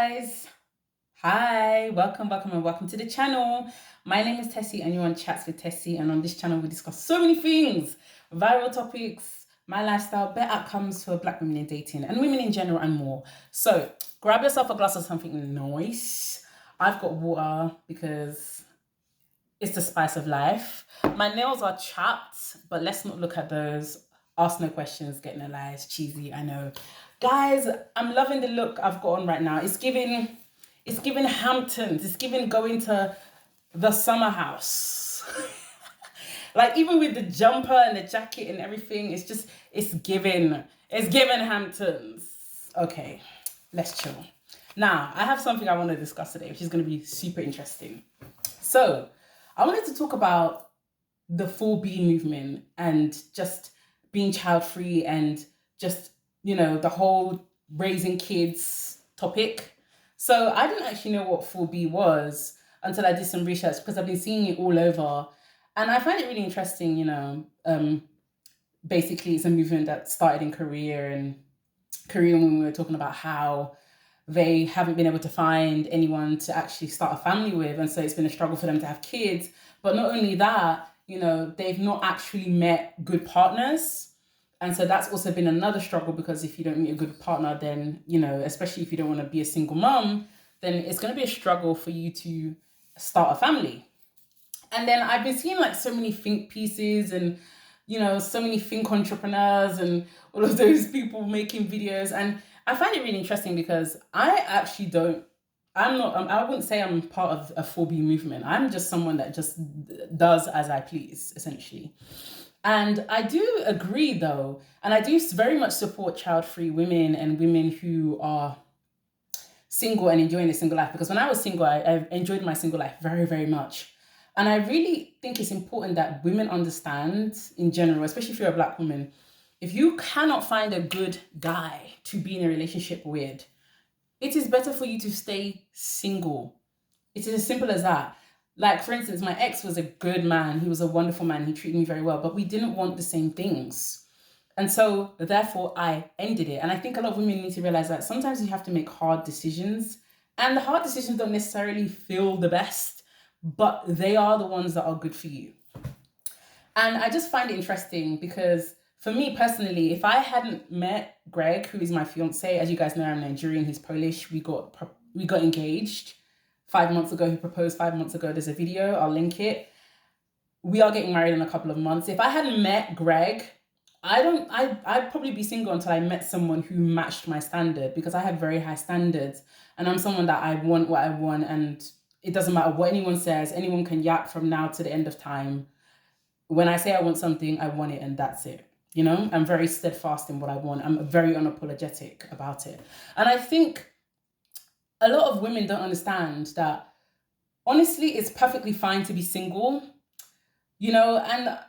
Guys, hi, welcome to the channel. My name is Tessie and you're on Chats with Tessie, and on this channel we discuss so many things, viral topics, my lifestyle, better outcomes for Black women in dating and women in general and more. So grab yourself a glass of something nice. I've got water because it's the spice of life. My nails are chapped, but let's not look at those. Ask no questions, get no lies, cheesy, I know. Guys, I'm loving the look I've got on right now. It's giving Hamptons. It's giving going to the summer house. Like even with the jumper and the jacket and everything, it's giving Hamptons. Okay, let's chill. Now, I have something I want to discuss today, which is going to be super interesting. So, I wanted to talk about the 4B movement and just being child free and just, the whole raising kids topic. So I didn't actually know what 4B was until I did some research because I've been seeing it all over. And I find it really interesting, basically it's a movement that started in Korea, and Korean women were talking about how they haven't been able to find anyone to actually start a family with. And so it's been a struggle for them to have kids. But not only that, they've not actually met good partners. And so that's also been another struggle, because if you don't meet a good partner, then, especially if you don't want to be a single mom, then it's going to be a struggle for you to start a family. And then I've been seeing like so many think pieces and, so many think entrepreneurs and all of those people making videos. And I find it really interesting because I wouldn't say I'm part of a 4B movement. I'm just someone that just does as I please, essentially. And I do agree though, and I do very much support child-free women and women who are single and enjoying a single life. Because when I was single, I enjoyed my single life very, very much. And I really think it's important that women understand in general, especially if you're a Black woman, if you cannot find a good guy to be in a relationship with, it is better for you to stay single. It is as simple as that. Like, for instance, my ex was a good man. He was a wonderful man. He treated me very well, but we didn't want the same things. And so, therefore, I ended it. And I think a lot of women need to realize that sometimes you have to make hard decisions. And the hard decisions don't necessarily feel the best, but they are the ones that are good for you. And I just find it interesting because for me personally, if I hadn't met Greg, who is my fiance, as you guys know, I'm Nigerian, he's Polish. We got engaged 5 months ago. He proposed 5 months ago. There's a video, I'll link it. We are getting married in a couple of months. If I hadn't met Greg, I'd probably be single until I met someone who matched my standard, because I have very high standards and I'm someone that I want what I want, and it doesn't matter what anyone says. Anyone can yap from now to the end of time. When I say I want something, I want it, and that's it. I'm very steadfast in what I want. I'm very unapologetic about it. And I think a lot of women don't understand that, honestly, it's perfectly fine to be single, and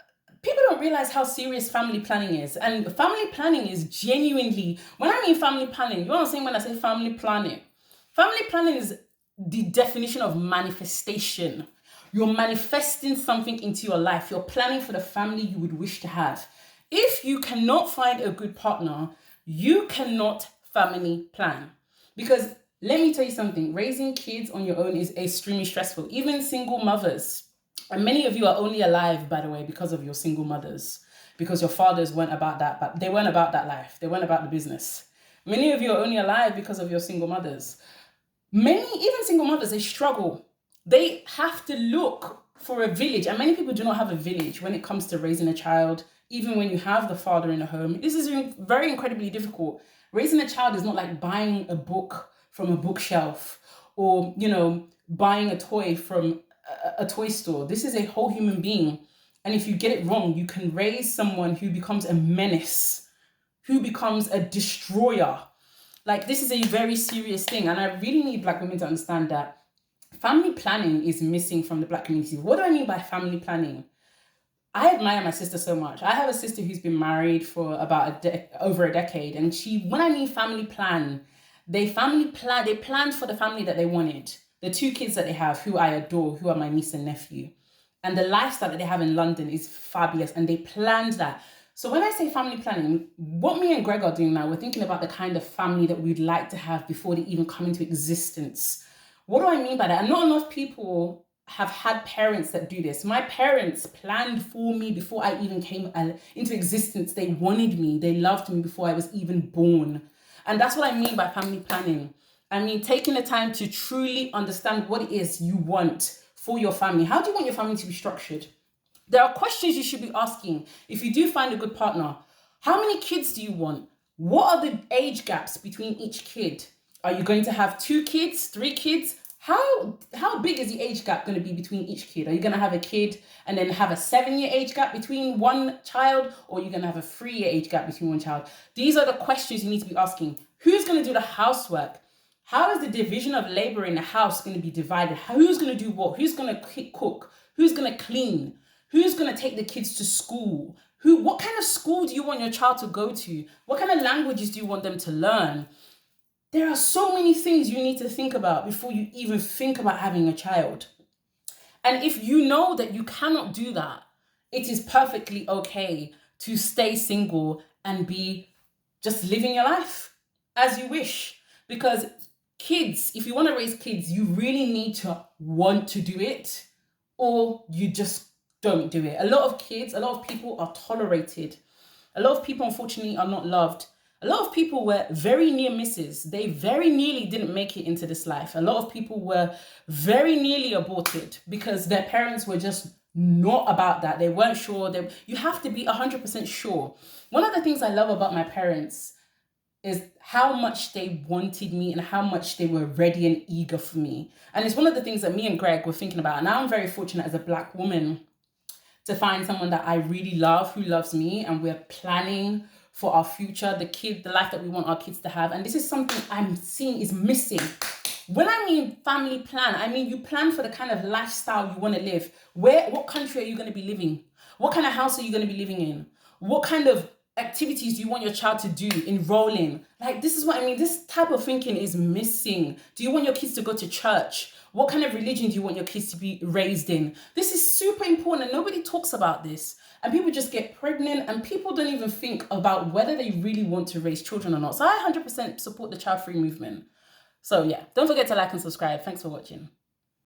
people don't realize how serious family planning is. And family planning is genuinely, when I mean family planning, you know what I'm saying when I say family planning? Family planning is the definition of manifestation. You're manifesting something into your life. You're planning for the family you would wish to have. If you cannot find a good partner, you cannot family plan. Because let me tell you something, raising kids on your own is extremely stressful. Even single mothers, and many of you are only alive, by the way, because of your single mothers, because your fathers weren't about that, but they weren't about that life. They weren't about the business. Many of you are only alive because of your single mothers. Even single mothers, they struggle. They have to look for a village, and many people do not have a village when it comes to raising a child. Even when you have the father in the home, this is very incredibly difficult. Raising a child is not like buying a book from a bookshelf or, buying a toy from a toy store. This is a whole human being. And if you get it wrong, you can raise someone who becomes a menace, who becomes a destroyer. Like, this is a very serious thing. And I really need Black women to understand that family planning is missing from the Black community. What do I mean by family planning? I admire my sister so much. I have a sister who's been married for about over a decade. And when I mean family plan, they planned for the family that they wanted. The 2 kids that they have, who I adore, who are my niece and nephew. And the lifestyle that they have in London is fabulous. And they planned that. So when I say family planning, what me and Greg are doing now, we're thinking about the kind of family that we'd like to have before they even come into existence. What do I mean by that? And not enough people have had parents that do this. My parents planned for me before I even came into existence. They wanted me, they loved me before I was even born. And that's what I mean by family planning. I mean, taking the time to truly understand what it is you want for your family. How do you want your family to be structured? There are questions you should be asking if you do find a good partner. How many kids do you want? What are the age gaps between each kid? Are you going to have 2 kids, 3 kids? How big is the age gap going to be between each kid? Are you going to have a kid and then have a 7-year age gap between one child, or are you going to have a 3-year age gap between one child? These are the questions you need to be asking. Who's going to do the housework? How is the division of labor in the house going to be divided? Who's going to do what? Who's going to cook? Who's going to clean? Who's going to take the kids to school? What kind of school do you want your child to go to? What kind of languages do you want them to learn? There are so many things you need to think about before you even think about having a child. And if you know that you cannot do that, it is perfectly okay to stay single and be just living your life as you wish. Because kids, if you want to raise kids, you really need to want to do it, or you just don't do it. A lot of people are tolerated. A lot of people, unfortunately, are not loved. A lot of people were very near misses. They very nearly didn't make it into this life. A lot of people were very nearly aborted because their parents were just not about that. They weren't sure. You have to be 100% sure. One of the things I love about my parents is how much they wanted me and how much they were ready and eager for me. And it's one of the things that me and Greg were thinking about. And now I'm very fortunate as a Black woman to find someone that I really love, who loves me, and we're planning for our future, the life that we want our kids to have. And this is something I'm seeing is missing. When I mean family plan, I mean you plan for the kind of lifestyle you want to live. What country are you going to be living? What kind of house are you going to be living in? What kind of activities do you want your child to do, enroll in? Like, this is what I mean. This type of thinking is missing. Do you want your kids to go to church? What kind of religion do you want your kids to be raised in? This is super important and nobody talks about this. And people just get pregnant and people don't even think about whether they really want to raise children or not. So I 100% support the child-free movement. So yeah, don't forget to like and subscribe. Thanks for watching.